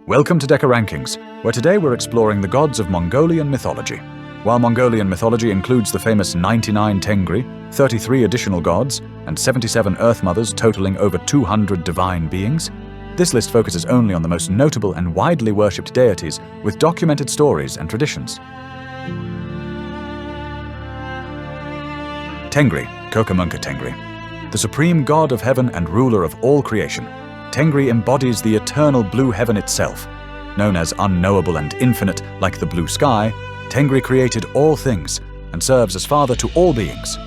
Welcome to Deca Rankings, where today we're exploring the gods of Mongolian mythology. While Mongolian mythology includes the famous 99 Tengri, 33 additional gods, and 77 Earth Mothers totaling over 200 divine beings, this list focuses only on the most notable and widely worshipped deities with documented stories and traditions. Tengri, Khormusta Tengri. The supreme god of heaven and ruler of all creation, Tengri embodies the eternal blue heaven itself. Known as unknowable and infinite like the blue sky, Tengri created all things and serves as father to all beings.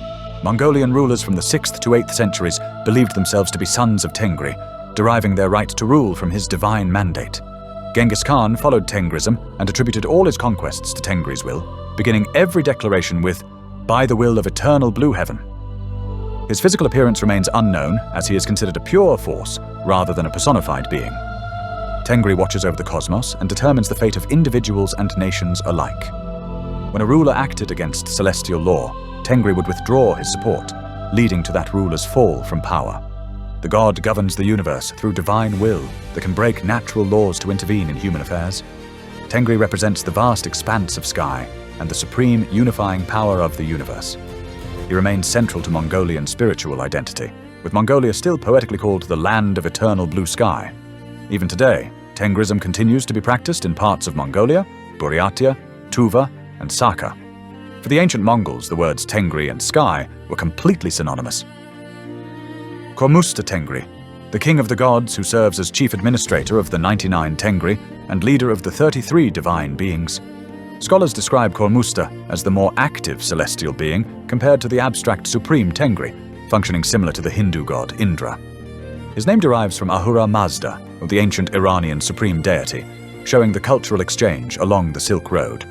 Mongolian rulers from the 6th to 8th centuries believed themselves to be sons of Tengri, deriving their right to rule from his divine mandate. Genghis Khan followed Tengrism and attributed all his conquests to Tengri's will, beginning every declaration with, "By the will of eternal blue heaven." His physical appearance remains unknown, as he is considered a pure force rather than a personified being. Tengri watches over the cosmos and determines the fate of individuals and nations alike. When a ruler acted against celestial law, Tengri would withdraw his support, leading to that ruler's fall from power. The god governs the universe through divine will that can break natural laws to intervene in human affairs. Tengri represents the vast expanse of sky and the supreme unifying power of the universe. He remains central to Mongolian spiritual identity, with Mongolia still poetically called the land of eternal blue sky. Even today, Tengrism continues to be practiced in parts of Mongolia, Buryat, Tuva, and Saka. For the ancient Mongols, the words Tengri and sky were completely synonymous. Khormusta Tengri, the king of the gods who serves as chief administrator of the 99 Tengri and leader of the 33 divine beings. Scholars describe Khormusta as the more active celestial being compared to the abstract supreme Tengri, functioning similar to the Hindu god Indra. His name derives from Ahura Mazda, of the ancient Iranian supreme deity, showing the cultural exchange along the Silk Road.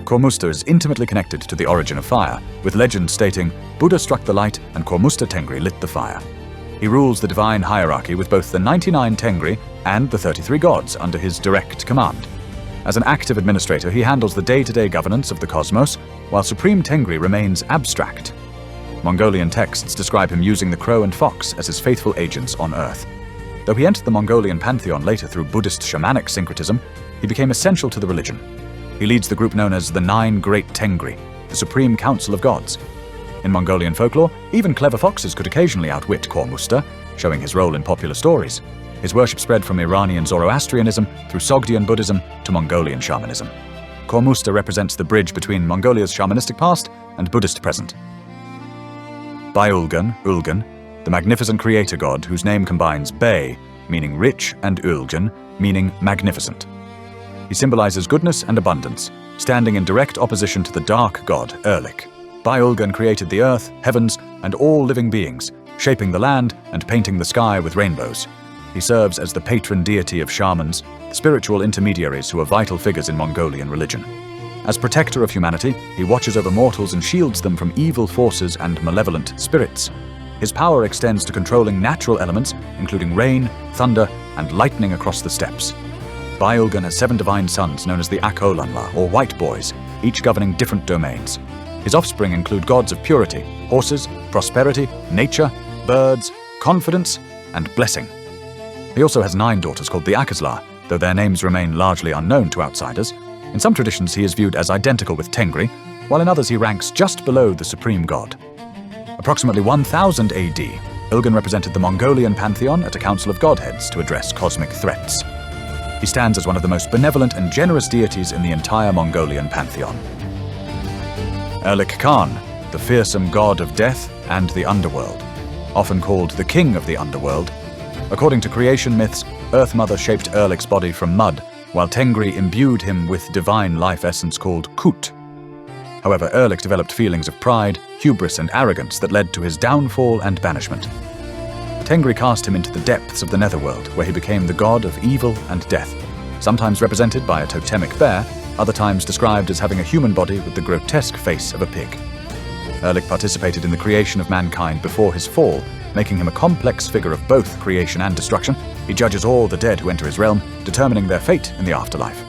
Khormusta is intimately connected to the origin of fire, with legend stating, "Buddha struck the light and Khormusta Tengri lit the fire." He rules the divine hierarchy with both the 99 Tengri and the 33 gods under his direct command. As an active administrator, he handles the day-to-day governance of the cosmos, while Supreme Tengri remains abstract. Mongolian texts describe him using the crow and fox as his faithful agents on Earth. Though he entered the Mongolian pantheon later through Buddhist shamanic syncretism, he became essential to the religion. He leads the group known as the 9 Great Tengri, the Supreme Council of Gods. In Mongolian folklore, even clever foxes could occasionally outwit Khormusta, showing his role in popular stories. His worship spread from Iranian Zoroastrianism through Sogdian Buddhism to Mongolian shamanism. Khormusta represents the bridge between Mongolia's shamanistic past and Buddhist present. By Ulgen, the magnificent creator god whose name combines Bay, meaning rich, and Ulgen, meaning magnificent. He symbolizes goodness and abundance, standing in direct opposition to the dark god Erlik. By Ulgen created the earth, heavens, and all living beings, shaping the land and painting the sky with rainbows. He serves as the patron deity of shamans, spiritual intermediaries who are vital figures in Mongolian religion. As protector of humanity, he watches over mortals and shields them from evil forces and malevolent spirits. His power extends to controlling natural elements, including rain, thunder, and lightning across the steppes. Ulgen has 7 divine sons known as the Akolanla, or White Boys, each governing different domains. His offspring include gods of purity, horses, prosperity, nature, birds, confidence, and blessing. He also has 9 daughters called the Akasla, though their names remain largely unknown to outsiders. In some traditions, he is viewed as identical with Tengri, while in others he ranks just below the supreme god. Approximately 1000 AD, Ulgen represented the Mongolian pantheon at a council of godheads to address cosmic threats. He stands as one of the most benevolent and generous deities in the entire Mongolian pantheon. Erlik Khan, the fearsome god of death and the Underworld, often called the king of the Underworld. According to creation myths, Earth Mother shaped Erlik's body from mud, while Tengri imbued him with divine life essence called Kut. However, Erlik developed feelings of pride, hubris, and arrogance that led to his downfall and banishment. Tengri cast him into the depths of the netherworld, where he became the god of evil and death, sometimes represented by a totemic bear, other times described as having a human body with the grotesque face of a pig. Erlik participated in the creation of mankind before his fall, making him a complex figure of both creation and destruction. He judges all the dead who enter his realm, determining their fate in the afterlife.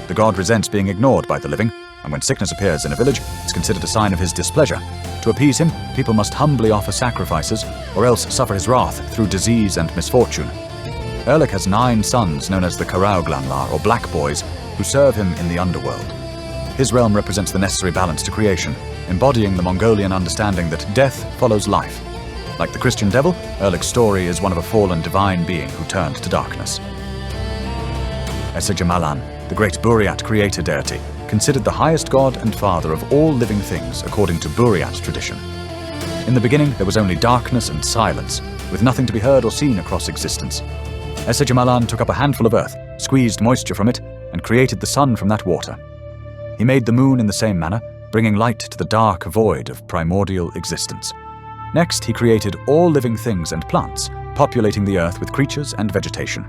The god resents being ignored by the living, and when sickness appears in a village, it's considered a sign of his displeasure. To appease him, people must humbly offer sacrifices, or else suffer his wrath through disease and misfortune. Erlik has 9 sons known as the Karauglanlar, or Black Boys, who serve him in the Underworld. His realm represents the necessary balance to creation, embodying the Mongolian understanding that death follows life. Like the Christian devil, Erlik's story is one of a fallen divine being who turned to darkness. Esege Malan, the great Buryat creator deity, considered the highest god and father of all living things according to Buryat tradition. In the beginning, there was only darkness and silence, with nothing to be heard or seen across existence. Esege Malan took up a handful of earth, squeezed moisture from it, and created the sun from that water. He made the moon in the same manner, bringing light to the dark void of primordial existence. Next, he created all living things and plants, populating the earth with creatures and vegetation.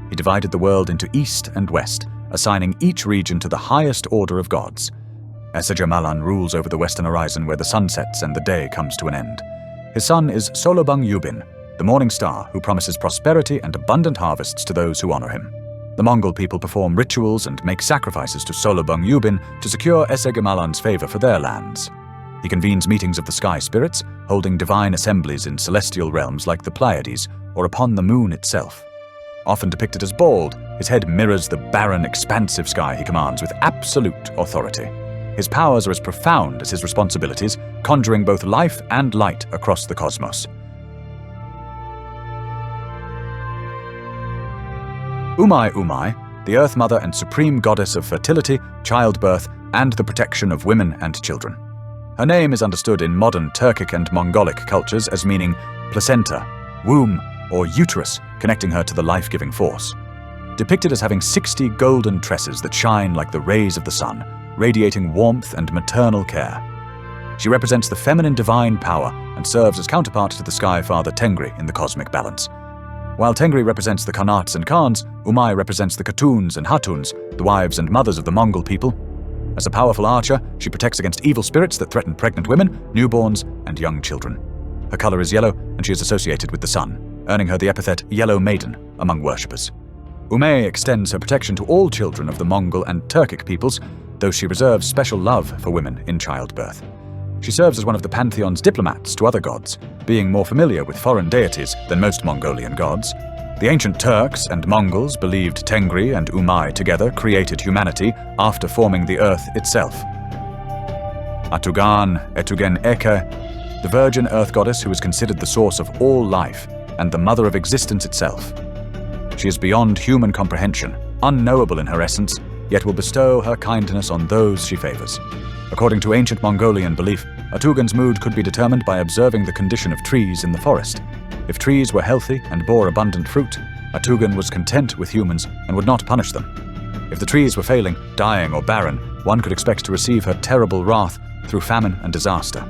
He divided the world into east and west, assigning each region to the highest order of gods. Esege Malan rules over the western horizon where the sun sets and the day comes to an end. His son is Solobang Yubin, the morning star who promises prosperity and abundant harvests to those who honor him. The Mongol people perform rituals and make sacrifices to Solobang Yubin to secure Esege Malan's favor for their lands. He convenes meetings of the sky spirits, holding divine assemblies in celestial realms like the Pleiades or upon the moon itself. Often depicted as bald, his head mirrors the barren, expansive sky he commands with absolute authority. His powers are as profound as his responsibilities, conjuring both life and light across the cosmos. Umai, the Earth Mother and supreme goddess of fertility, childbirth, and the protection of women and children. Her name is understood in modern Turkic and Mongolic cultures as meaning placenta, womb, or uterus, connecting her to the life-giving force. Depicted as having 60 golden tresses that shine like the rays of the sun, radiating warmth and maternal care. She represents the feminine divine power and serves as counterpart to the sky father Tengri in the cosmic balance. While Tengri represents the Khanats and Khans, Umai represents the Khatuns and Hatuns, the wives and mothers of the Mongol people. As a powerful archer, she protects against evil spirits that threaten pregnant women, newborns, and young children. Her color is yellow, and she is associated with the sun, earning her the epithet Yellow Maiden among worshippers. Umai extends her protection to all children of the Mongol and Turkic peoples, though she reserves special love for women in childbirth. She serves as one of the pantheon's diplomats to other gods, being more familiar with foreign deities than most Mongolian gods. The ancient Turks and Mongols believed Tengri and Umai together created humanity after forming the earth itself. Etugen Eke, the virgin earth goddess who is considered the source of all life and the mother of existence itself. She is beyond human comprehension, unknowable in her essence, yet will bestow her kindness on those she favors. According to ancient Mongolian belief, Etugen's mood could be determined by observing the condition of trees in the forest. If trees were healthy and bore abundant fruit, Etugen was content with humans and would not punish them. If the trees were failing, dying, or barren, one could expect to receive her terrible wrath through famine and disaster.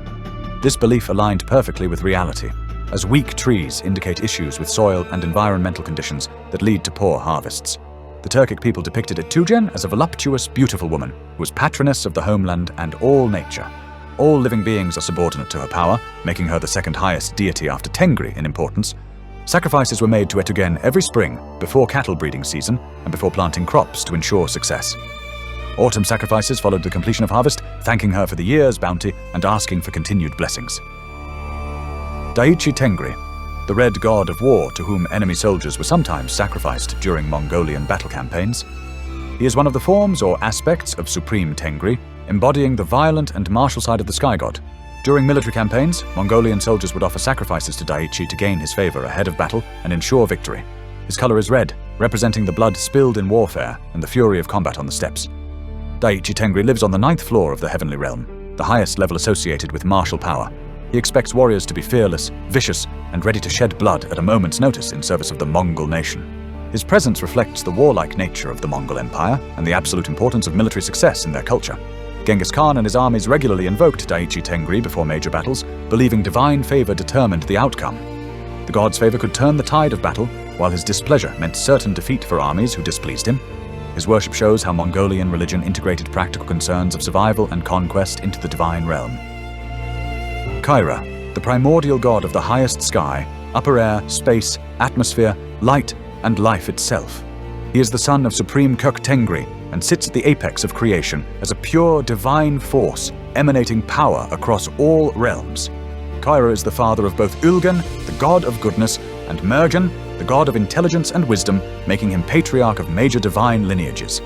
This belief aligned perfectly with reality, as weak trees indicate issues with soil and environmental conditions that lead to poor harvests. The Turkic people depicted Etugen as a voluptuous, beautiful woman who was patroness of the homeland and all nature. All living beings are subordinate to her power, making her the second highest deity after Tengri in importance. Sacrifices were made to Etugen every spring, before cattle breeding season, and before planting crops to ensure success. Autumn sacrifices followed the completion of harvest, thanking her for the year's bounty and asking for continued blessings. Dayisun Tengri, the red god of war to whom enemy soldiers were sometimes sacrificed during Mongolian battle campaigns. He is one of the forms or aspects of Supreme Tengri, embodying the violent and martial side of the sky god. During military campaigns, Mongolian soldiers would offer sacrifices to Dayisun to gain his favor ahead of battle and ensure victory. His color is red, representing the blood spilled in warfare and the fury of combat on the steppes. Dayisun Tengri lives on the 9th floor of the heavenly realm, the highest level associated with martial power. He expects warriors to be fearless, vicious, and ready to shed blood at a moment's notice in service of the Mongol nation. His presence reflects the warlike nature of the Mongol Empire and the absolute importance of military success in their culture. Genghis Khan and his armies regularly invoked Dayisun Tengri before major battles, believing divine favor determined the outcome. The god's favor could turn the tide of battle, while his displeasure meant certain defeat for armies who displeased him. His worship shows how Mongolian religion integrated practical concerns of survival and conquest into the divine realm. Kayra, the primordial god of the highest sky, upper air, space, atmosphere, light, and life itself. He is the son of Supreme Kuk Tengri and sits at the apex of creation as a pure divine force emanating power across all realms. Kayra is the father of both Ulgen, the god of goodness, and Mergen, the god of intelligence and wisdom, making him patriarch of major divine lineages.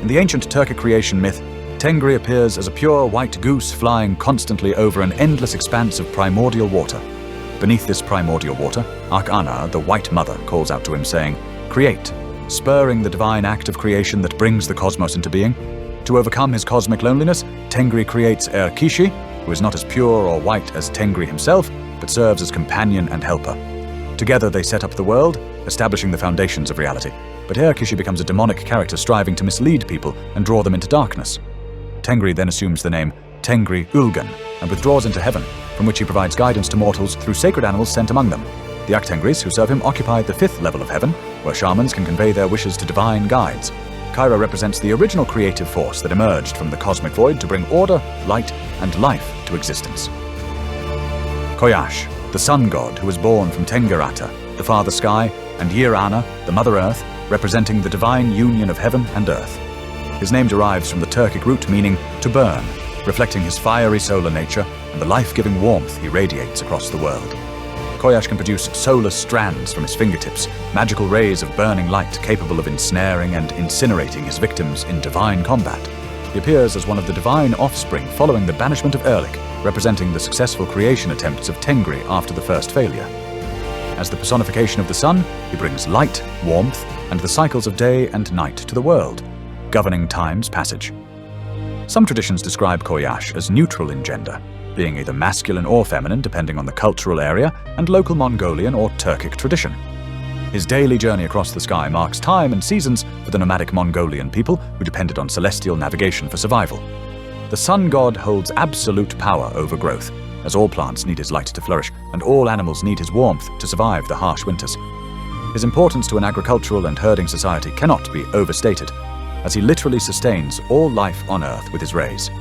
In the ancient Turkic creation myth, Tengri appears as a pure white goose flying constantly over an endless expanse of primordial water. Beneath this primordial water, Ana, the White Mother, calls out to him saying, "Create," spurring the divine act of creation that brings the cosmos into being. To overcome his cosmic loneliness, Tengri creates Erlik, who is not as pure or white as Tengri himself, but serves as companion and helper. Together they set up the world, establishing the foundations of reality. But Erlik becomes a demonic character striving to mislead people and draw them into darkness. Tengri then assumes the name Tengri Ulgen and withdraws into heaven, from which he provides guidance to mortals through sacred animals sent among them. The Tengris who serve him occupy the 5th level of heaven, where shamans can convey their wishes to divine guides. Kayra represents the original creative force that emerged from the cosmic void to bring order, light, and life to existence. Coyash, the sun god who was born from Tengirata, the father sky, and Ana, the mother earth, representing the divine union of heaven and earth. His name derives from the Turkic root meaning to burn, reflecting his fiery solar nature and the life-giving warmth he radiates across the world. Coyash can produce solar strands from his fingertips, magical rays of burning light capable of ensnaring and incinerating his victims in divine combat. He appears as one of the divine offspring following the banishment of Erlik, representing the successful creation attempts of Tengri after the first failure. As the personification of the sun, he brings light, warmth, and the cycles of day and night to the world, governing time's passage. Some traditions describe Coyash as neutral in gender, being either masculine or feminine depending on the cultural area and local Mongolian or Turkic tradition. His daily journey across the sky marks time and seasons for the nomadic Mongolian people who depended on celestial navigation for survival. The sun god holds absolute power over growth, as all plants need his light to flourish and all animals need his warmth to survive the harsh winters. His importance to an agricultural and herding society cannot be overstated, as he literally sustains all life on Earth with his rays.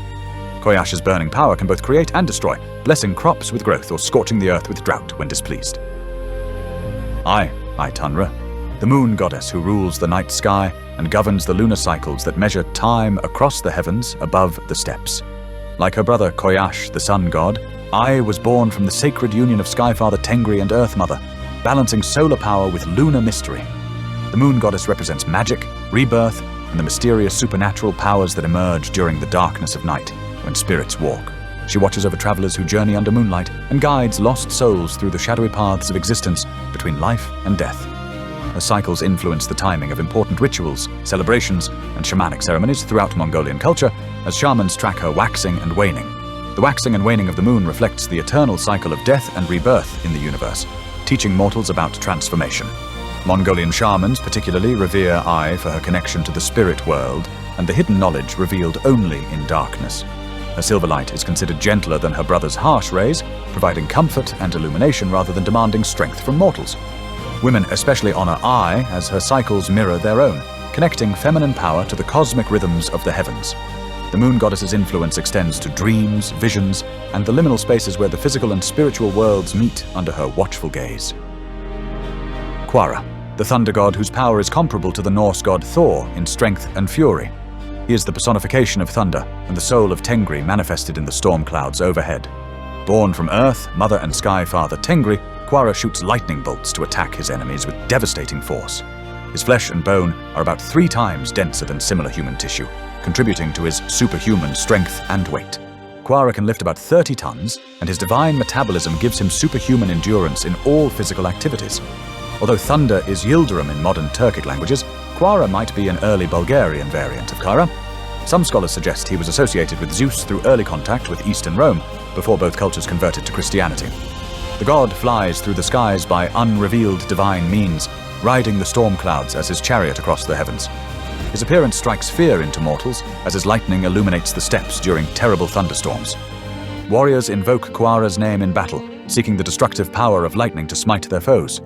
Coyash's burning power can both create and destroy, blessing crops with growth or scorching the earth with drought when displeased. Tanra, the moon goddess who rules the night sky and governs the lunar cycles that measure time across the heavens above the steppes. Like her brother Coyash, the sun god, I was born from the sacred union of Skyfather Tengri and Earth Mother, balancing solar power with lunar mystery. The moon goddess represents magic, rebirth, and the mysterious supernatural powers that emerge during the darkness of night, when spirits walk. She watches over travelers who journey under moonlight and guides lost souls through the shadowy paths of existence between life and death. Her cycles influence the timing of important rituals, celebrations, and shamanic ceremonies throughout Mongolian culture, as shamans track her waxing and waning. The waxing and waning of the moon reflects the eternal cycle of death and rebirth in the universe, teaching mortals about transformation. Mongolian shamans particularly revere Ai for her connection to the spirit world and the hidden knowledge revealed only in darkness. Her silver light is considered gentler than her brother's harsh rays, providing comfort and illumination rather than demanding strength from mortals. Women especially honor Ai as her cycles mirror their own, connecting feminine power to the cosmic rhythms of the heavens. The moon goddess's influence extends to dreams, visions, and the liminal spaces where the physical and spiritual worlds meet under her watchful gaze. Kuara, the thunder god whose power is comparable to the Norse god Thor in strength and fury. He is the personification of thunder and the soul of Tengri manifested in the storm clouds overhead. Born from Earth, Mother and Sky Father Tengri, Kuara shoots lightning bolts to attack his enemies with devastating force. His flesh and bone are about 3 times denser than similar human tissue, contributing to his superhuman strength and weight. Kuara can lift about 30 tons, and his divine metabolism gives him superhuman endurance in all physical activities. Although thunder is Yildirim in modern Turkic languages, Kuara might be an early Bulgarian variant of Kayra. Some scholars suggest he was associated with Zeus through early contact with Eastern Rome, before both cultures converted to Christianity. The god flies through the skies by unrevealed divine means, riding the storm clouds as his chariot across the heavens. His appearance strikes fear into mortals as his lightning illuminates the steppes during terrible thunderstorms. Warriors invoke Kuara's name in battle, seeking the destructive power of lightning to smite their foes.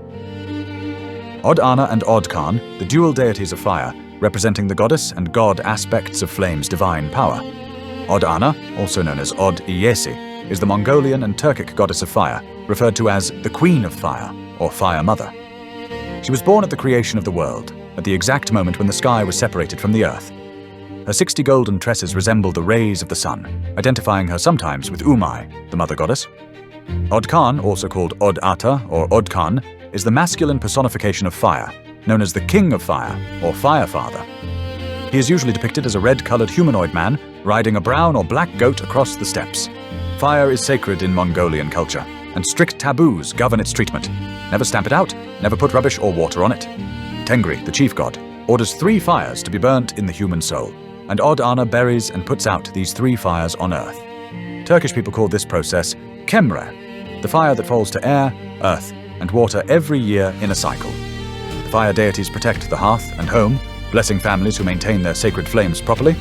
Ana and Khan, the dual deities of fire, representing the goddess and god aspects of flame's divine power. Ana, also known as Iyesi, is the Mongolian and Turkic goddess of fire, referred to as the Queen of Fire, or Fire Mother. She was born at the creation of the world, at the exact moment when the sky was separated from the earth. Her 60 golden tresses resemble the rays of the sun, identifying her sometimes with Umai, the mother goddess. Khan, also called Ata or Khan, is the masculine personification of fire, known as the King of Fire or Fire Father. He is usually depicted as a red-colored humanoid man riding a brown or black goat across the steppes. Fire is sacred in Mongolian culture, and strict taboos govern its treatment. Never stamp it out, never put rubbish or water on it. Tengri, the chief god, orders 3 fires to be burnt in the human soul, and Od Ana buries and puts out these 3 fires on earth. Turkish people call this process Kemre, the fire that falls to air, earth, and water every year in a cycle. The fire deities protect the hearth and home, blessing families who maintain their sacred flames properly.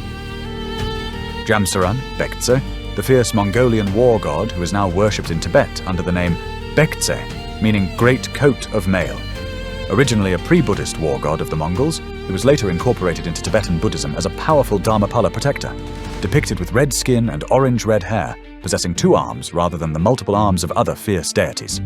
Jamsaran, Bektse, the fierce Mongolian war god who is now worshipped in Tibet under the name Bektse, meaning great coat of mail. Originally a pre-Buddhist war god of the Mongols, he was later incorporated into Tibetan Buddhism as a powerful Dharmapala protector, depicted with red skin and orange-red hair, possessing 2 arms rather than the multiple arms of other fierce deities.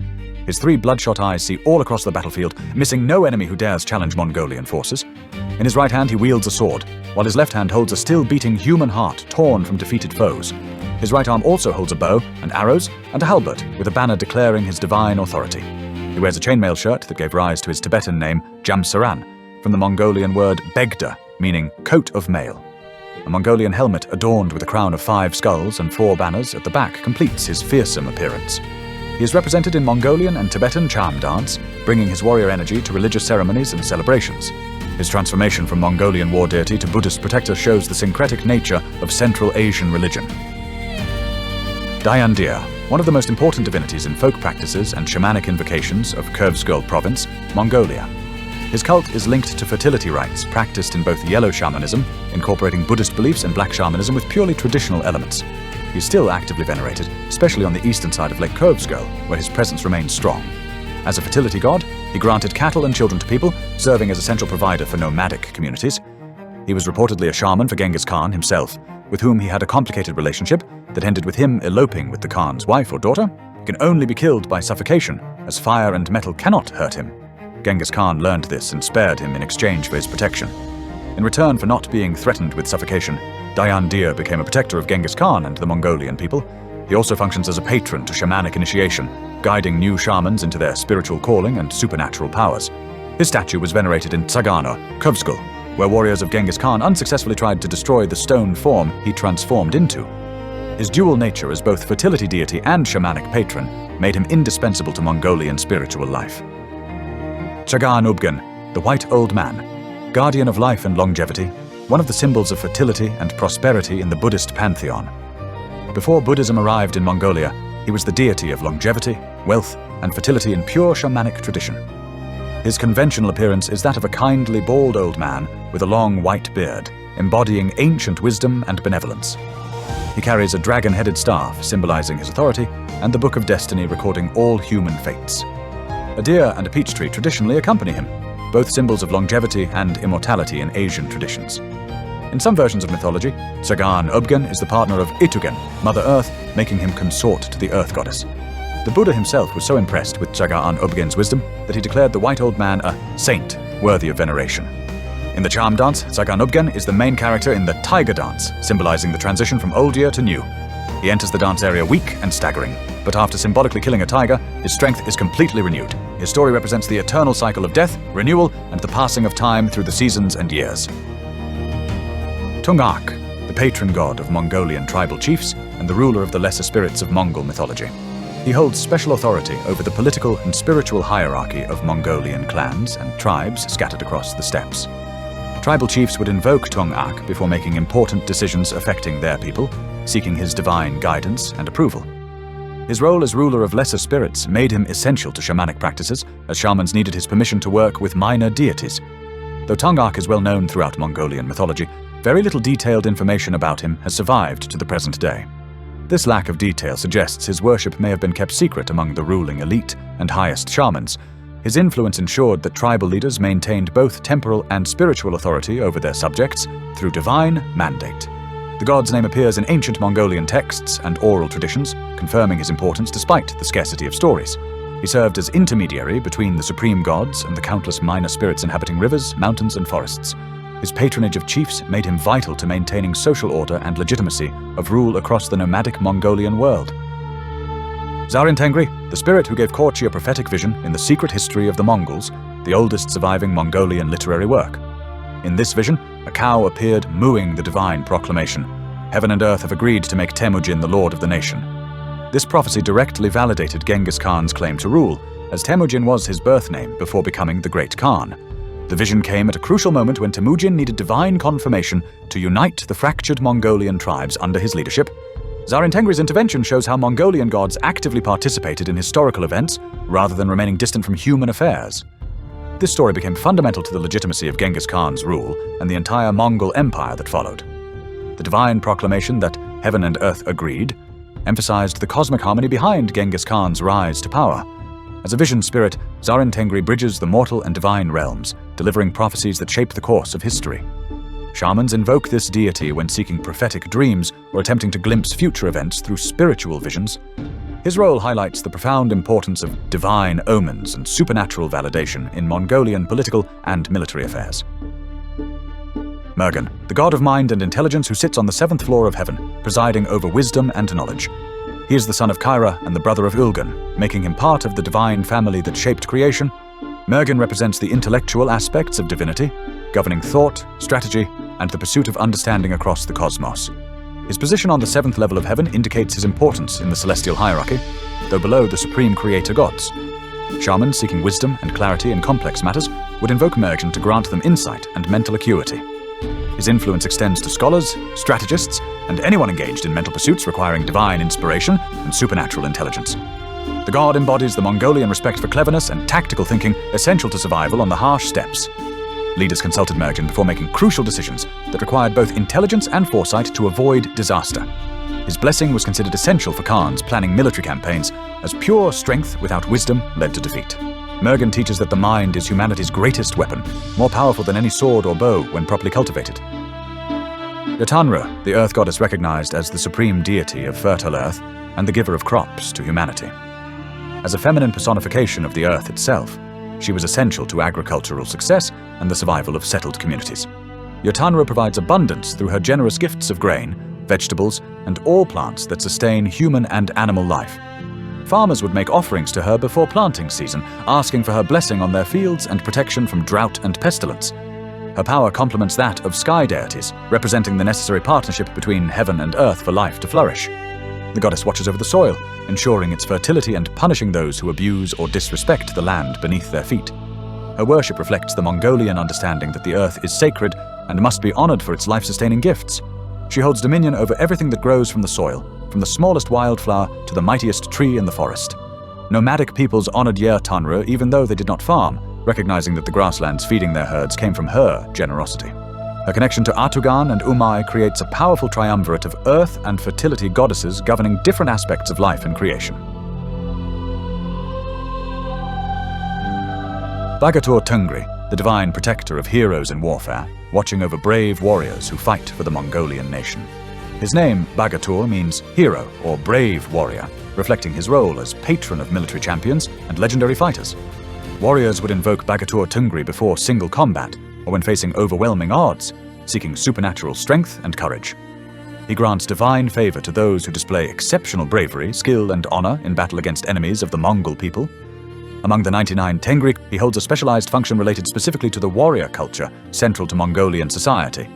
His 3 bloodshot eyes see all across the battlefield, missing no enemy who dares challenge Mongolian forces. In his right hand he wields a sword, while his left hand holds a still-beating human heart torn from defeated foes. His right arm also holds a bow and arrows and a halberd with a banner declaring his divine authority. He wears a chainmail shirt that gave rise to his Tibetan name Jamsaran, from the Mongolian word begda, meaning coat of mail. A Mongolian helmet adorned with a crown of 5 skulls and 4 banners at the back completes his fearsome appearance. He is represented in Mongolian and Tibetan charm dance, bringing his warrior energy to religious ceremonies and celebrations. His transformation from Mongolian war deity to Buddhist protector shows the syncretic nature of Central Asian religion. Dayan, one of the most important divinities in folk practices and shamanic invocations of Khormusta province, Mongolia. His cult is linked to fertility rites practiced in both yellow shamanism, incorporating Buddhist beliefs, and black shamanism with purely traditional elements. He is still actively venerated, especially on the eastern side of Lake Khormusta, where his presence remains strong. As a fertility god, he granted cattle and children to people, serving as a central provider for nomadic communities. He was reportedly a shaman for Genghis Khan himself, with whom he had a complicated relationship that ended with him eloping with the Khan's wife or daughter. He can only be killed by suffocation, as fire and metal cannot hurt him. Genghis Khan learned this and spared him in exchange for his protection. In return for not being threatened with suffocation, Dayan became a protector of Genghis Khan and the Mongolian people. He also functions as a patron to shamanic initiation, guiding new shamans into their spiritual calling and supernatural powers. His statue was venerated in Tsagano, Khormusta, where warriors of Genghis Khan unsuccessfully tried to destroy the stone form he transformed into. His dual nature as both fertility deity and shamanic patron made him indispensable to Mongolian spiritual life. Ulgen, the White Old Man, guardian of life and longevity, one of the symbols of fertility and prosperity in the Buddhist pantheon. Before Buddhism arrived in Mongolia, he was the deity of longevity, wealth, and fertility in pure shamanic tradition. His conventional appearance is that of a kindly, bald old man with a long white beard, embodying ancient wisdom and benevolence. He carries a dragon-headed staff, symbolizing his authority, and the Book of Destiny recording all human fates. A deer and a peach tree traditionally accompany him, both symbols of longevity and immortality in Asian traditions. In some versions of mythology, Tsagan Ulgen is the partner of Etugen, Mother Earth, making him consort to the Earth Goddess. The Buddha himself was so impressed with Tsagan Ulgen's wisdom that he declared the White Old Man a saint worthy of veneration. In the charm dance, Tsagan Ulgen is the main character in the Tiger Dance, symbolizing the transition from old year to new. He enters the dance area weak and staggering, but after symbolically killing a tiger, his strength is completely renewed. His story represents the eternal cycle of death, renewal, and the passing of time through the seasons and years. Tungak, the patron god of Mongolian tribal chiefs and the ruler of the lesser spirits of Mongol mythology. He holds special authority over the political and spiritual hierarchy of Mongolian clans and tribes scattered across the steppes. Tribal chiefs would invoke Tungak before making important decisions affecting their people, seeking his divine guidance and approval. His role as ruler of lesser spirits made him essential to shamanic practices, as shamans needed his permission to work with minor deities. Though Tungak is well known throughout Mongolian mythology, very little detailed information about him has survived to the present day. This lack of detail suggests his worship may have been kept secret among the ruling elite and highest shamans. His influence ensured that tribal leaders maintained both temporal and spiritual authority over their subjects through divine mandate. The god's name appears in ancient Mongolian texts and oral traditions, confirming his importance despite the scarcity of stories. He served as intermediary between the supreme gods and the countless minor spirits inhabiting rivers, mountains, and forests. His patronage of chiefs made him vital to maintaining social order and legitimacy of rule across the nomadic Mongolian world. Dayisun Tengri, the spirit who gave Korchi a prophetic vision in the secret history of the Mongols, the oldest surviving Mongolian literary work. In this vision, a cow appeared mooing the divine proclamation. Heaven and earth have agreed to make Temujin the lord of the nation. This prophecy directly validated Genghis Khan's claim to rule, as Temujin was his birth name before becoming the Great Khan. The vision came at a crucial moment when Temujin needed divine confirmation to unite the fractured Mongolian tribes under his leadership. Dayisun Tengri's intervention shows how Mongolian gods actively participated in historical events rather than remaining distant from human affairs. This story became fundamental to the legitimacy of Genghis Khan's rule and the entire Mongol empire that followed. The divine proclamation that heaven and earth agreed emphasized the cosmic harmony behind Genghis Khan's rise to power. As a vision spirit, Dayisun Tengri bridges the mortal and divine realms, delivering prophecies that shape the course of history. Shamans invoke this deity when seeking prophetic dreams or attempting to glimpse future events through spiritual visions. His role highlights the profound importance of divine omens and supernatural validation in Mongolian political and military affairs. Mergen, the god of mind and intelligence who sits on the 7th floor of heaven, presiding over wisdom and knowledge. He is the son of Kayra and the brother of Ulgen, making him part of the divine family that shaped creation. Mergen represents the intellectual aspects of divinity, governing thought, strategy, and the pursuit of understanding across the cosmos. His position on the 7th level of heaven indicates his importance in the celestial hierarchy, though below the supreme creator gods. Shamans seeking wisdom and clarity in complex matters would invoke Mergen to grant them insight and mental acuity. His influence extends to scholars, strategists, and anyone engaged in mental pursuits requiring divine inspiration and supernatural intelligence. The god embodies the Mongolian respect for cleverness and tactical thinking essential to survival on the harsh steppes. Leaders consulted Mergen before making crucial decisions that required both intelligence and foresight to avoid disaster. His blessing was considered essential for Khans planning military campaigns, as pure strength without wisdom led to defeat. Mergen teaches that the mind is humanity's greatest weapon, more powerful than any sword or bow when properly cultivated. Tanra, the earth goddess recognized as the supreme deity of fertile earth and the giver of crops to humanity. As a feminine personification of the earth itself, she was essential to agricultural success and the survival of settled communities. Tanra provides abundance through her generous gifts of grain, vegetables, and all plants that sustain human and animal life. Farmers would make offerings to her before planting season, asking for her blessing on their fields and protection from drought and pestilence. Her power complements that of sky deities, representing the necessary partnership between heaven and earth for life to flourish. The goddess watches over the soil, ensuring its fertility and punishing those who abuse or disrespect the land beneath their feet. Her worship reflects the Mongolian understanding that the earth is sacred and must be honored for its life-sustaining gifts. She holds dominion over everything that grows from the soil, from the smallest wildflower to the mightiest tree in the forest. Nomadic peoples honored Tanra even though they did not farm, recognizing that the grasslands feeding their herds came from her generosity. Her connection to Etugen and Umai creates a powerful triumvirate of earth and fertility goddesses governing different aspects of life and creation. Bagatur Tengri, the divine protector of heroes in warfare, watching over brave warriors who fight for the Mongolian nation. His name, Bagatur, means hero or brave warrior, reflecting his role as patron of military champions and legendary fighters. Warriors would invoke Bagatur Tengri before single combat or when facing overwhelming odds, seeking supernatural strength and courage. He grants divine favor to those who display exceptional bravery, skill, and honor in battle against enemies of the Mongol people. Among the 99 Tengri, he holds a specialized function related specifically to the warrior culture central to Mongolian society.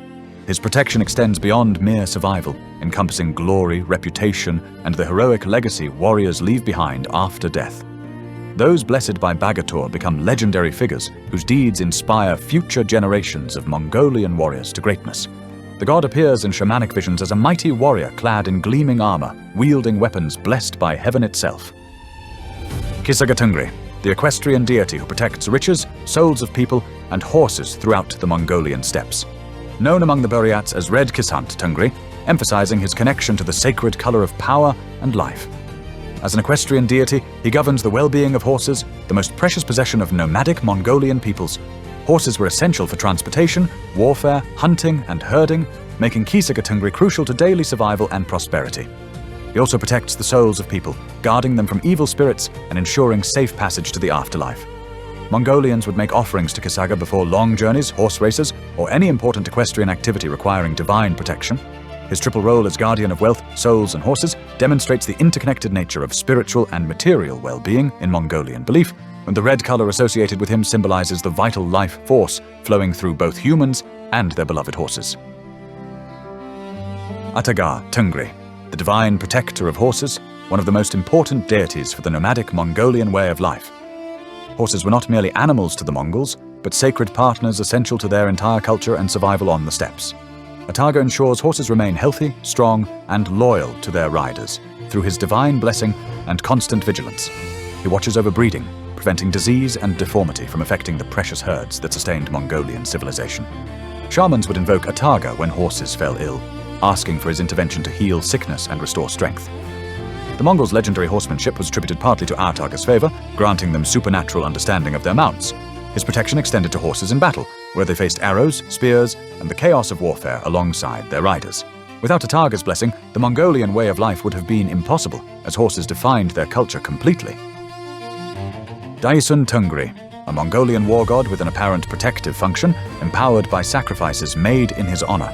His protection extends beyond mere survival, encompassing glory, reputation, and the heroic legacy warriors leave behind after death. Those blessed by Bagatur become legendary figures whose deeds inspire future generations of Mongolian warriors to greatness. The god appears in shamanic visions as a mighty warrior clad in gleaming armor, wielding weapons blessed by heaven itself. Esege Tengri, the equestrian deity who protects riches, souls of people, and horses throughout the Mongolian steppes. Known among the Buryats as Red Kisant Tengri, emphasizing his connection to the sacred color of power and life. As an equestrian deity, he governs the well-being of horses, the most precious possession of nomadic Mongolian peoples. Horses were essential for transportation, warfare, hunting, and herding, making Esege Tengri crucial to daily survival and prosperity. He also protects the souls of people, guarding them from evil spirits and ensuring safe passage to the afterlife. Mongolians would make offerings to Esege before long journeys, horse races, or any important equestrian activity requiring divine protection. His triple role as guardian of wealth, souls, and horses demonstrates the interconnected nature of spiritual and material well-being in Mongolian belief, and the red color associated with him symbolizes the vital life force flowing through both humans and their beloved horses. Deitysun Tengri, the divine protector of horses, one of the most important deities for the nomadic Mongolian way of life. Horses were not merely animals to the Mongols, but sacred partners essential to their entire culture and survival on the steppes. Deitysun ensures horses remain healthy, strong, and loyal to their riders through his divine blessing and constant vigilance. He watches over breeding, preventing disease and deformity from affecting the precious herds that sustained Mongolian civilization. Shamans would invoke Deitysun when horses fell ill, asking for his intervention to heal sickness and restore strength. The Mongols' legendary horsemanship was attributed partly to Deitysun's favor, granting them supernatural understanding of their mounts. His protection extended to horses in battle, where they faced arrows, spears, and the chaos of warfare alongside their riders. Without Deitysun's blessing, the Mongolian way of life would have been impossible, as horses defined their culture completely. Dayisun Tengri, a Mongolian war god with an apparent protective function, empowered by sacrifices made in his honor.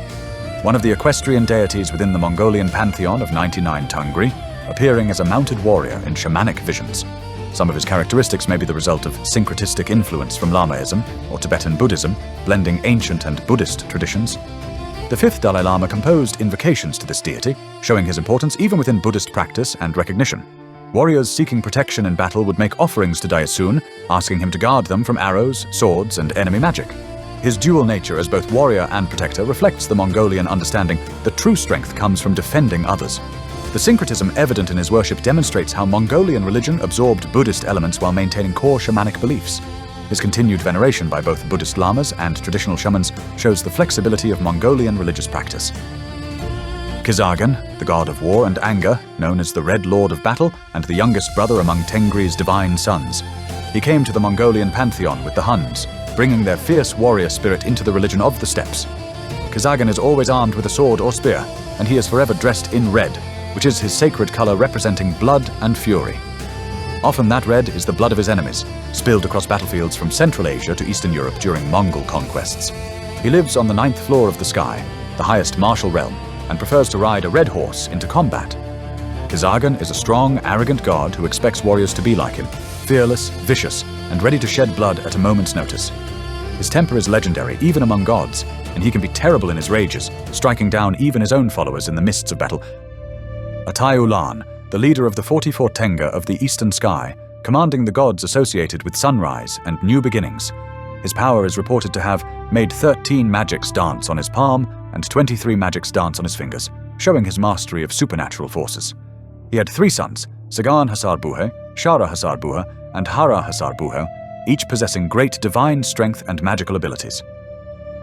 One of the equestrian deities within the Mongolian pantheon of 99 Tengri, appearing as a mounted warrior in shamanic visions. Some of his characteristics may be the result of syncretistic influence from Lamaism or Tibetan Buddhism, blending ancient and Buddhist traditions. The fifth Dalai Lama composed invocations to this deity, showing his importance even within Buddhist practice and recognition. Warriors seeking protection in battle would make offerings to Dayisun, asking him to guard them from arrows, swords, and enemy magic. His dual nature as both warrior and protector reflects the Mongolian understanding that true strength comes from defending others. The syncretism evident in his worship demonstrates how Mongolian religion absorbed Buddhist elements while maintaining core shamanic beliefs. His continued veneration by both Buddhist lamas and traditional shamans shows the flexibility of Mongolian religious practice. Etugen, the god of war and anger, known as the Red Lord of Battle and the youngest brother among Tengri's divine sons. He came to the Mongolian pantheon with the Huns, bringing their fierce warrior spirit into the religion of the steppes. Etugen is always armed with a sword or spear, and he is forever dressed in red, which is his sacred color representing blood and fury. Often that red is the blood of his enemies, spilled across battlefields from Central Asia to Eastern Europe during Mongol conquests. He lives on the 9th floor of the sky, the highest martial realm, and prefers to ride a red horse into combat. Etugen is a strong, arrogant god who expects warriors to be like him, fearless, vicious, and ready to shed blood at a moment's notice. His temper is legendary, even among gods, and he can be terrible in his rages, striking down even his own followers in the mists of battle. Ulgen, the leader of the 44 Tenga of the eastern sky, commanding the gods associated with sunrise and new beginnings. His power is reported to have made 13 magics dance on his palm and 23 magics dance on his fingers, showing his mastery of supernatural forces. He had 3 sons, Sagan Hasar-Buhe, Shara Hasar-Buhe, and Hara Hasar-Buhe, each possessing great divine strength and magical abilities.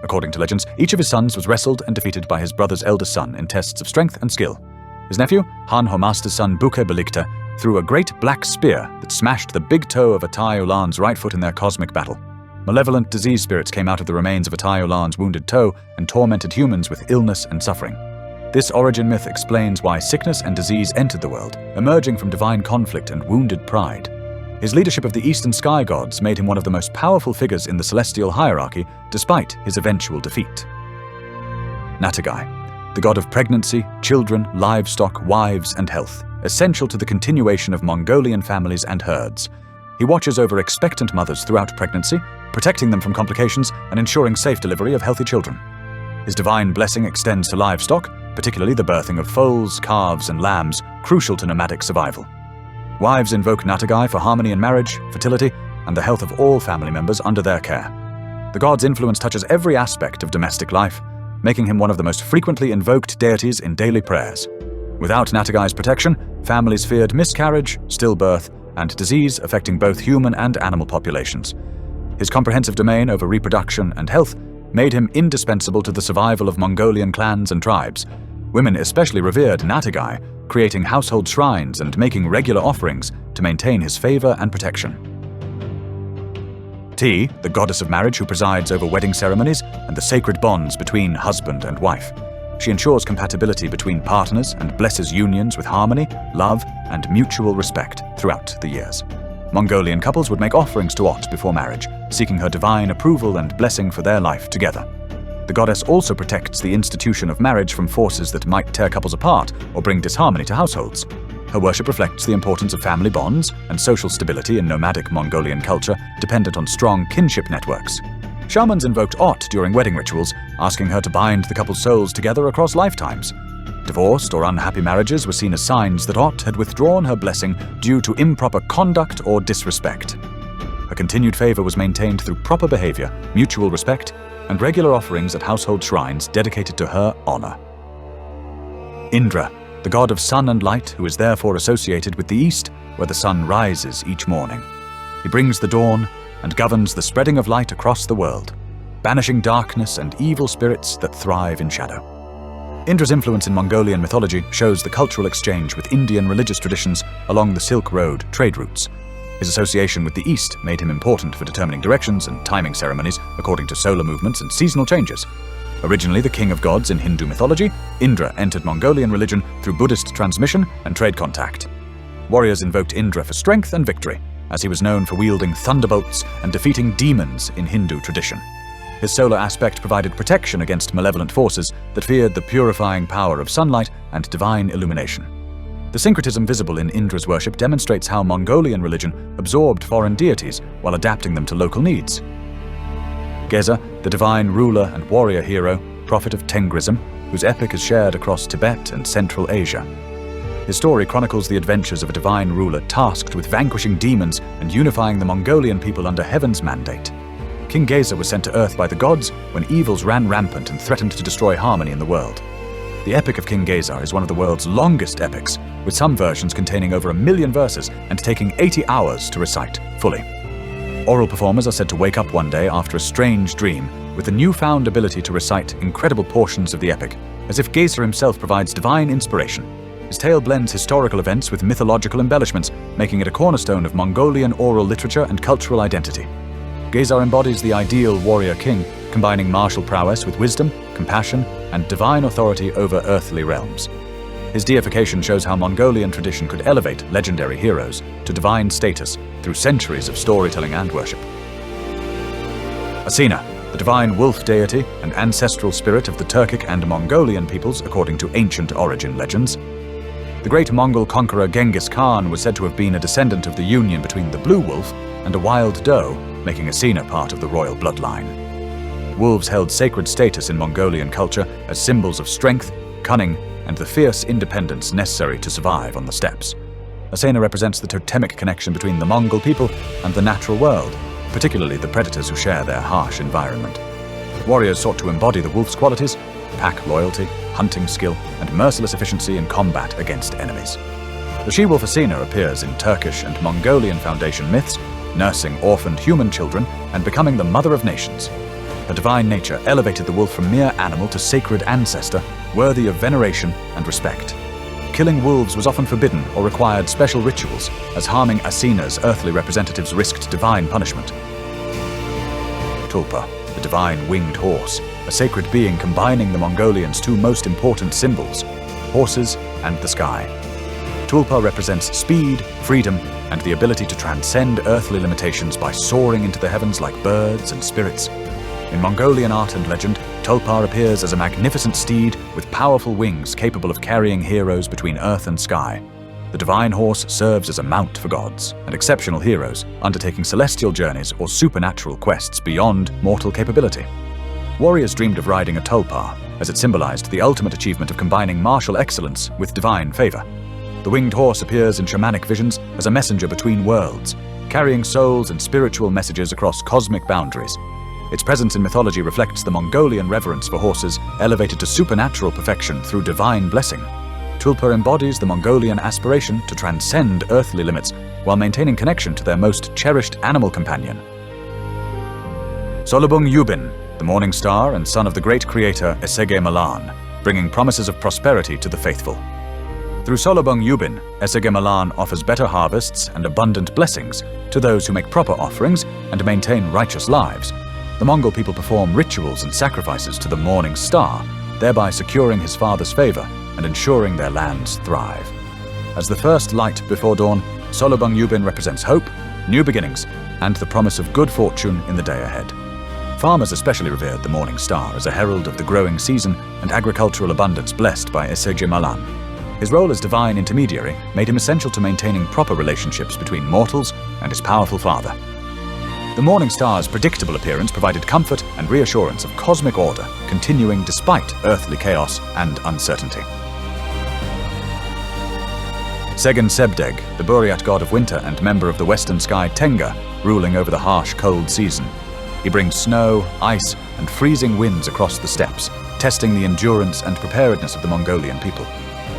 According to legends, each of his sons was wrestled and defeated by his brother's eldest son in tests of strength and skill. His nephew, Han Khormusta's son Buke Belikta, threw a great black spear that smashed the big toe of Ulgen's right foot in their cosmic battle. Malevolent disease spirits came out of the remains of Ulgen's wounded toe and tormented humans with illness and suffering. This origin myth explains why sickness and disease entered the world, emerging from divine conflict and wounded pride. His leadership of the eastern sky gods made him one of the most powerful figures in the celestial hierarchy, despite his eventual defeat. Deitysun, the god of pregnancy, children, livestock, wives, and health, essential to the continuation of Mongolian families and herds. He watches over expectant mothers throughout pregnancy, protecting them from complications and ensuring safe delivery of healthy children. His divine blessing extends to livestock, particularly the birthing of foals, calves, and lambs, crucial to nomadic survival. Wives invoke Deitysun for harmony in marriage, fertility, and the health of all family members under their care. The god's influence touches every aspect of domestic life, making him one of the most frequently invoked deities in daily prayers. Without Deitysun's protection, families feared miscarriage, stillbirth, and disease affecting both human and animal populations. His comprehensive domain over reproduction and health made him indispensable to the survival of Mongolian clans and tribes. Women especially revered Deitysun, creating household shrines and making regular offerings to maintain his favor and protection. Ti, the goddess of marriage who presides over wedding ceremonies and the sacred bonds between husband and wife. She ensures compatibility between partners and blesses unions with harmony, love, and mutual respect throughout the years. Mongolian couples would make offerings to Ot before marriage, seeking her divine approval and blessing for their life together. The goddess also protects the institution of marriage from forces that might tear couples apart or bring disharmony to households. Her worship reflects the importance of family bonds and social stability in nomadic Mongolian culture dependent on strong kinship networks. Shamans invoked Ot during wedding rituals, asking her to bind the couple's souls together across lifetimes. Divorced or unhappy marriages were seen as signs that Ot had withdrawn her blessing due to improper conduct or disrespect. Her continued favor was maintained through proper behavior, mutual respect, and regular offerings at household shrines dedicated to her honor. Indra, the god of sun and light, who is therefore associated with the east, where the sun rises each morning. He brings the dawn and governs the spreading of light across the world, banishing darkness and evil spirits that thrive in shadow. Indra's influence in Mongolian mythology shows the cultural exchange with Indian religious traditions along the Silk Road trade routes. His association with the East made him important for determining directions and timing ceremonies according to solar movements and seasonal changes. Originally the king of gods in Hindu mythology, Indra entered Mongolian religion through Buddhist transmission and trade contact. Warriors invoked Indra for strength and victory, as he was known for wielding thunderbolts and defeating demons in Hindu tradition. His solar aspect provided protection against malevolent forces that feared the purifying power of sunlight and divine illumination. The syncretism visible in Indra's worship demonstrates how Mongolian religion absorbed foreign deities while adapting them to local needs. Geza, the divine ruler and warrior hero, prophet of Tengrism, whose epic is shared across Tibet and Central Asia. His story chronicles the adventures of a divine ruler tasked with vanquishing demons and unifying the Mongolian people under heaven's mandate. King Geza was sent to Earth by the gods when evils ran rampant and threatened to destroy harmony in the world. The Epic of King Geza is one of the world's longest epics, with some versions containing over 1 million verses and taking 80 hours to recite fully. Oral performers are said to wake up one day after a strange dream with the newfound ability to recite incredible portions of the epic, as if Geza himself provides divine inspiration. His tale blends historical events with mythological embellishments, making it a cornerstone of Mongolian oral literature and cultural identity. Geza embodies the ideal warrior king, combining martial prowess with wisdom, compassion, and divine authority over earthly realms. His deification shows how Mongolian tradition could elevate legendary heroes to divine status through centuries of storytelling and worship. Asena, the divine wolf deity and ancestral spirit of the Turkic and Mongolian peoples according to ancient origin legends. The great Mongol conqueror Genghis Khan was said to have been a descendant of the union between the blue wolf and a wild doe, making Asena part of the royal bloodline. Wolves held sacred status in Mongolian culture as symbols of strength, cunning, and the fierce independence necessary to survive on the steppes. Asena represents the totemic connection between the Mongol people and the natural world, particularly the predators who share their harsh environment. Warriors sought to embody the wolf's qualities: pack loyalty, hunting skill, and merciless efficiency in combat against enemies. The she-wolf Asena appears in Turkish and Mongolian foundation myths, nursing orphaned human children and becoming the mother of nations. Her divine nature elevated the wolf from mere animal to sacred ancestor, worthy of veneration and respect. Killing wolves was often forbidden or required special rituals, as harming Asena's earthly representatives risked divine punishment. Tulpa, the divine winged horse, a sacred being combining the Mongolians' two most important symbols, horses and the sky. Tulpa represents speed, freedom, and the ability to transcend earthly limitations by soaring into the heavens like birds and spirits. In Mongolian art and legend, Tulpa appears as a magnificent steed with powerful wings capable of carrying heroes between earth and sky. The divine horse serves as a mount for gods and exceptional heroes undertaking celestial journeys or supernatural quests beyond mortal capability. Warriors dreamed of riding a Tulpa, as it symbolized the ultimate achievement of combining martial excellence with divine favor. The winged horse appears in shamanic visions as a messenger between worlds, carrying souls and spiritual messages across cosmic boundaries. Its presence in mythology reflects the Mongolian reverence for horses elevated to supernatural perfection through divine blessing. Tulpa embodies the Mongolian aspiration to transcend earthly limits while maintaining connection to their most cherished animal companion. Solubung Yubin, the morning star and son of the great creator Esege Malan, bringing promises of prosperity to the faithful. Through Solubung Yubin, Esege Malan offers better harvests and abundant blessings to those who make proper offerings and maintain righteous lives. The Mongol people perform rituals and sacrifices to the morning star, thereby securing his father's favor and ensuring their lands thrive. As the first light before dawn, Solubung Yubin represents hope, new beginnings, and the promise of good fortune in the day ahead. Farmers especially revered the morning star as a herald of the growing season and agricultural abundance blessed by Esege Malan. His role as divine intermediary made him essential to maintaining proper relationships between mortals and his powerful father. The morning star's predictable appearance provided comfort and reassurance of cosmic order, continuing despite earthly chaos and uncertainty. Segen Sebdeg, the Buryat god of winter and member of the western sky Tenga, ruling over the harsh, cold season. He brings snow, ice, and freezing winds across the steppes, testing the endurance and preparedness of the Mongolian people.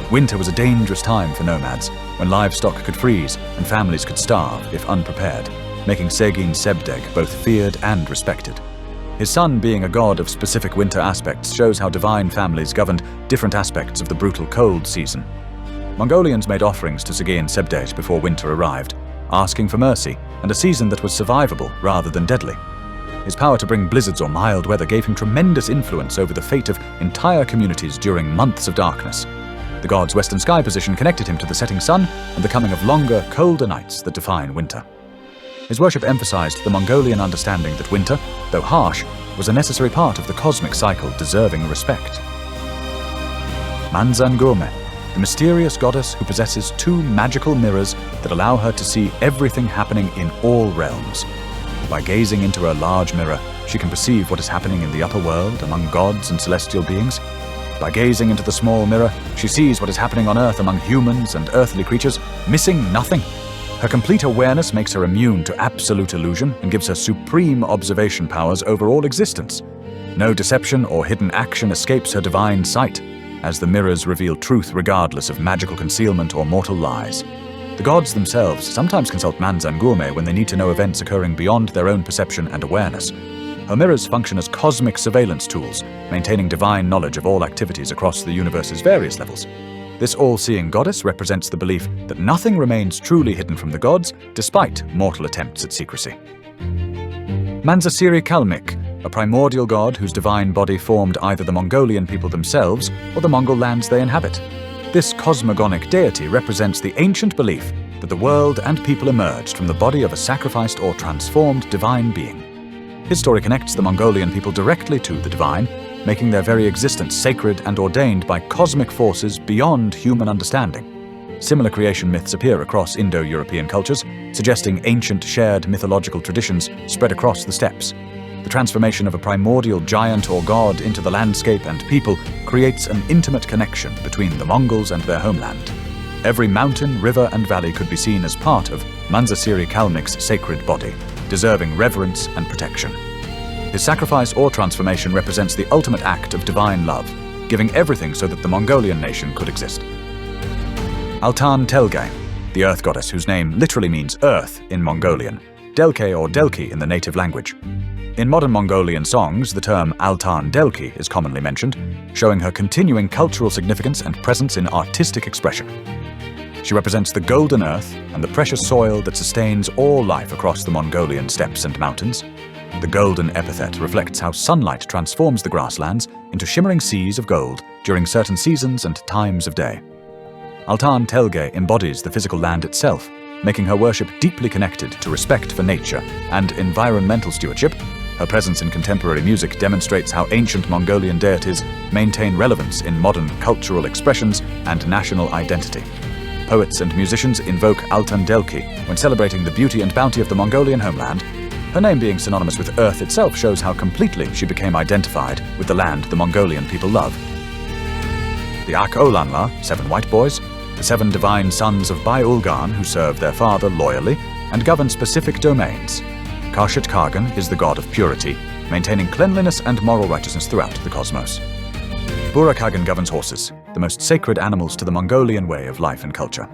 Winter was a dangerous time for nomads, when livestock could freeze and families could starve if unprepared, making Segen Sebdeg both feared and respected. His son being a god of specific winter aspects shows how divine families governed different aspects of the brutal cold season. Mongolians made offerings to Segen Sebdeg before winter arrived, asking for mercy and a season that was survivable rather than deadly. His power to bring blizzards or mild weather gave him tremendous influence over the fate of entire communities during months of darkness. The god's western sky position connected him to the setting sun and the coming of longer, colder nights that define winter. His worship emphasized the Mongolian understanding that winter, though harsh, was a necessary part of the cosmic cycle deserving respect. Manzan Gurme, the mysterious goddess who possesses two magical mirrors that allow her to see everything happening in all realms. By gazing into her large mirror, she can perceive what is happening in the upper world among gods and celestial beings. By gazing into the small mirror, she sees what is happening on Earth among humans and earthly creatures, missing nothing. Her complete awareness makes her immune to absolute illusion and gives her supreme observation powers over all existence. No deception or hidden action escapes her divine sight, as the mirrors reveal truth regardless of magical concealment or mortal lies. The gods themselves sometimes consult Manzan Gurme when they need to know events occurring beyond their own perception and awareness. Her mirrors function as cosmic surveillance tools, maintaining divine knowledge of all activities across the universe's various levels. This all-seeing goddess represents the belief that nothing remains truly hidden from the gods, despite mortal attempts at secrecy. Manzasiri Kalmik, a primordial god whose divine body formed either the Mongolian people themselves or the Mongol lands they inhabit. This cosmogonic deity represents the ancient belief that the world and people emerged from the body of a sacrificed or transformed divine being. His story connects the Mongolian people directly to the divine, making their very existence sacred and ordained by cosmic forces beyond human understanding. Similar creation myths appear across Indo-European cultures, suggesting ancient shared mythological traditions spread across the steppes. The transformation of a primordial giant or god into the landscape and people creates an intimate connection between the Mongols and their homeland. Every mountain, river, and valley could be seen as part of Manzasiri Kalmik's sacred body, deserving reverence and protection. His sacrifice or transformation represents the ultimate act of divine love, giving everything so that the Mongolian nation could exist. Altan Telgai, the earth goddess whose name literally means earth in Mongolian, Delkhi or Delkhi in the native language. In modern Mongolian songs, the term Altan Delkhi is commonly mentioned, showing her continuing cultural significance and presence in artistic expression. She represents the golden earth and the precious soil that sustains all life across the Mongolian steppes and mountains. The golden epithet reflects how sunlight transforms the grasslands into shimmering seas of gold during certain seasons and times of day. Altan Telgai embodies the physical land itself, making her worship deeply connected to respect for nature and environmental stewardship. Her presence in contemporary music demonstrates how ancient Mongolian deities maintain relevance in modern cultural expressions and national identity. Poets and musicians invoke Altan Delkhi when celebrating the beauty and bounty of the Mongolian homeland. Her name being synonymous with Earth itself shows how completely she became identified with the land the Mongolian people love. The Ak Olanla, 7 white boys, the 7 divine sons of Bai Ulgen who serve their father loyally and govern specific domains. Kashit Kagan is the god of purity, maintaining cleanliness and moral righteousness throughout the cosmos. Burakagan governs horses, the most sacred animals to the Mongolian way of life and culture.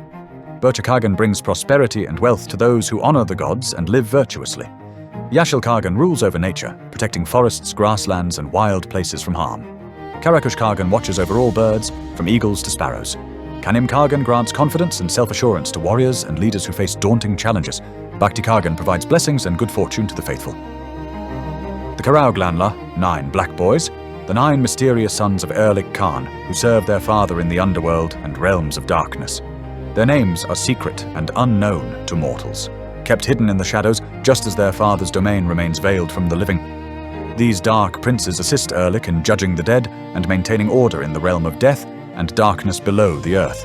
Burchakagan brings prosperity and wealth to those who honor the gods and live virtuously. Yashil Kagan rules over nature, protecting forests, grasslands, and wild places from harm. Karakush Kagan watches over all birds, from eagles to sparrows. Kanim Kagan grants confidence and self-assurance to warriors and leaders who face daunting challenges. Bhakti Kagan provides blessings and good fortune to the faithful. The Karauglanla, 9 black boys, the 9 mysterious sons of Erlik Khan, who serve their father in the underworld and realms of darkness. Their names are secret and unknown to mortals, kept hidden in the shadows just as their father's domain remains veiled from the living. These dark princes assist Erlik in judging the dead and maintaining order in the realm of death and darkness below the earth.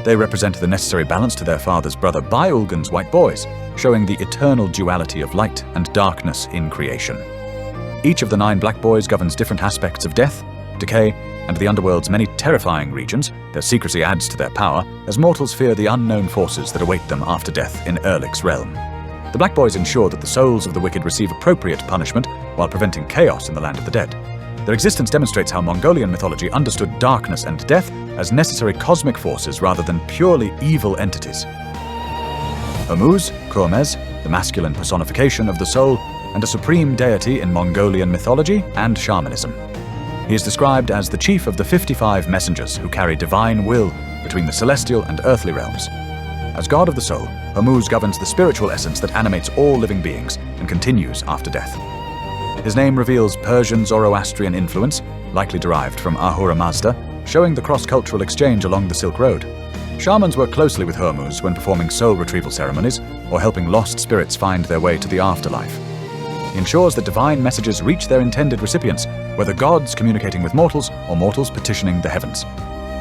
They represent the necessary balance to their father's brother by Ulgen's white boys, showing the eternal duality of light and darkness in creation. Each of the 9 black boys governs different aspects of death, decay, and the Underworld's many terrifying regions. Their secrecy adds to their power, as mortals fear the unknown forces that await them after death in Erlik's realm. The Black Boys ensure that the souls of the wicked receive appropriate punishment while preventing chaos in the land of the dead. Their existence demonstrates how Mongolian mythology understood darkness and death as necessary cosmic forces rather than purely evil entities. Hormuz, Khormuz, the masculine personification of the soul, and a supreme deity in Mongolian mythology and shamanism. He is described as the chief of the 55 messengers who carry divine will between the celestial and earthly realms. As god of the soul, Hormuz governs the spiritual essence that animates all living beings and continues after death. His name reveals Persian Zoroastrian influence, likely derived from Ahura Mazda, showing the cross-cultural exchange along the Silk Road. Shamans work closely with Hormuz when performing soul retrieval ceremonies or helping lost spirits find their way to the afterlife. He ensures that divine messages reach their intended recipients, whether gods communicating with mortals or mortals petitioning the heavens.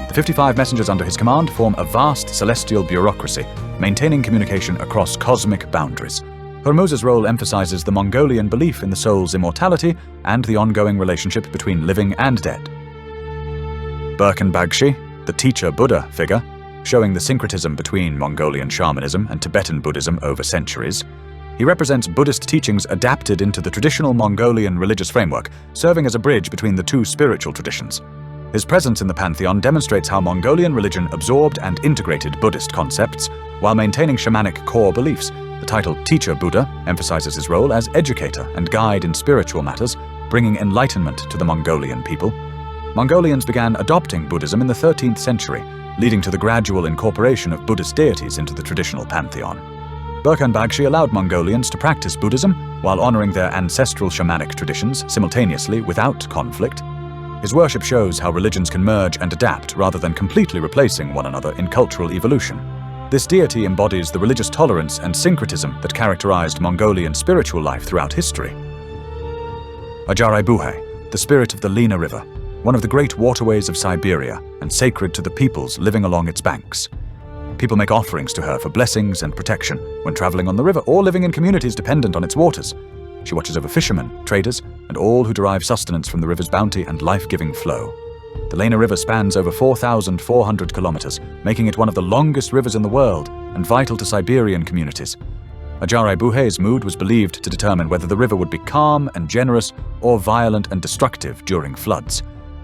The 55 messengers under his command form a vast celestial bureaucracy, maintaining communication across cosmic boundaries. Hormuz's role emphasizes the Mongolian belief in the soul's immortality and the ongoing relationship between living and dead. Berkhan, the teacher Buddha figure, showing the syncretism between Mongolian shamanism and Tibetan Buddhism over centuries. He represents Buddhist teachings adapted into the traditional Mongolian religious framework, serving as a bridge between the two spiritual traditions. His presence in the pantheon demonstrates how Mongolian religion absorbed and integrated Buddhist concepts while maintaining shamanic core beliefs. The title Teacher Buddha emphasizes his role as educator and guide in spiritual matters, bringing enlightenment to the Mongolian people. Mongolians began adopting Buddhism in the 13th century, leading to the gradual incorporation of Buddhist deities into the traditional pantheon. Berkhan allowed Mongolians to practice Buddhism while honoring their ancestral shamanic traditions simultaneously without conflict. His worship shows how religions can merge and adapt rather than completely replacing one another in cultural evolution. This deity embodies the religious tolerance and syncretism that characterized Mongolian spiritual life throughout history. Ajarai-Buhe, the spirit of the Lena River, one of the great waterways of Siberia and sacred to the peoples living along its banks. People make offerings to her for blessings and protection when traveling on the river or living in communities dependent on its waters. She watches over fishermen, traders, and all who derive sustenance from the river's bounty and life-giving flow. The Lena River spans over 4,400 kilometers, making it one of the longest rivers in the world and vital to Siberian communities. Ajarai-Buhe's mood was believed to determine whether the river would be calm and generous or violent and destructive during floods.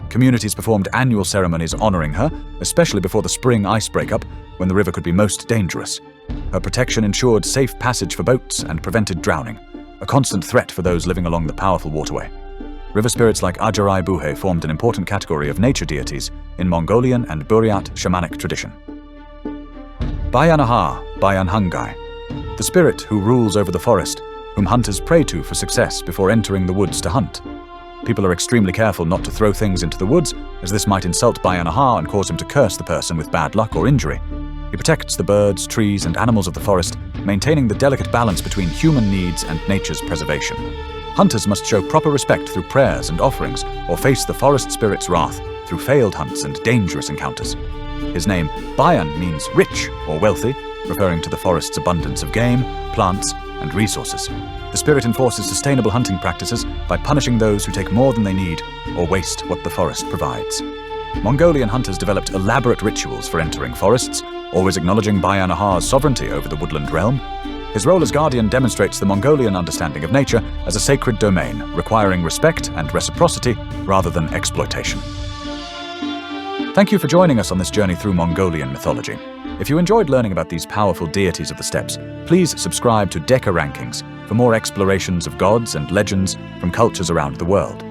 Communities performed annual ceremonies honoring her, especially before the spring ice breakup, when the river could be most dangerous. Her protection ensured safe passage for boats and prevented drowning, a constant threat for those living along the powerful waterway. River spirits like Ajarai-Buhe formed an important category of nature deities in Mongolian and Buryat shamanic tradition. Bayan-Hangai, the spirit who rules over the forest, whom hunters pray to for success before entering the woods to hunt. People are extremely careful not to throw things into the woods, as this might insult Bayan-Aha and cause him to curse the person with bad luck or injury. He protects the birds, trees, and animals of the forest, maintaining the delicate balance between human needs and nature's preservation. Hunters must show proper respect through prayers and offerings, or face the forest spirit's wrath through failed hunts and dangerous encounters. His name, Bayan, means rich or wealthy, referring to the forest's abundance of game, plants, and resources. The spirit enforces sustainable hunting practices by punishing those who take more than they need or waste what the forest provides. Mongolian hunters developed elaborate rituals for entering forests, always acknowledging Bayan-Aha's sovereignty over the woodland realm. His role as guardian demonstrates the Mongolian understanding of nature as a sacred domain, requiring respect and reciprocity rather than exploitation. Thank you for joining us on this journey through Mongolian mythology. If you enjoyed learning about these powerful deities of the steppes, please subscribe to Decca Rankings for more explorations of gods and legends from cultures around the world.